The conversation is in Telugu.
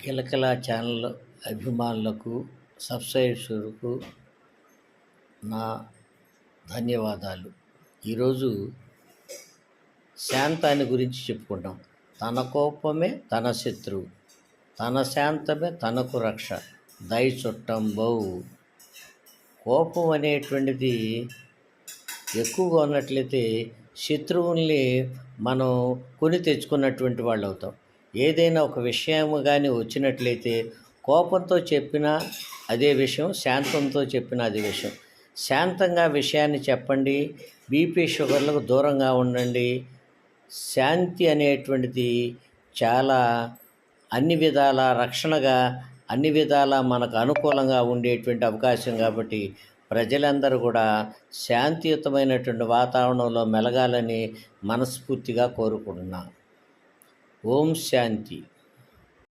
కిలకిల ఛానల్ అభిమానులకు సబ్స్క్రైబర్స్కు నా ధన్యవాదాలు. ఈరోజు శాంతాన్ని గురించి చెప్పుకుంటాం. తన కోపమే తన శత్రువు, తన శాంతమే తనకు రక్ష, దయ చుట్టంబౌ. కోపం అనేటువంటిది ఎక్కువగా ఉన్నట్లయితే శత్రువుల్ని మనం కొని తెచ్చుకున్నటువంటి వాళ్ళు అవుతాం. ఏదైనా ఒక విషయం కానీ వచ్చినట్లయితే కోపంతో చెప్పినా అదే విషయం, శాంతంతో చెప్పినా అదే విషయం. శాంతంగా విషయాన్ని చెప్పండి, బీపీ షుగర్లకు దూరంగా ఉండండి. శాంతి అనేటువంటిది చాలా అన్ని విధాల రక్షణగా, అన్ని విధాల మనకు అనుకూలంగా ఉండేటువంటి అవకాశం. కాబట్టి ప్రజలందరూ కూడా శాంతియుతమైనటువంటి వాతావరణంలో మెలగాలని మనస్ఫూర్తిగా కోరుకుంటున్నాను. ఓం శాంతి.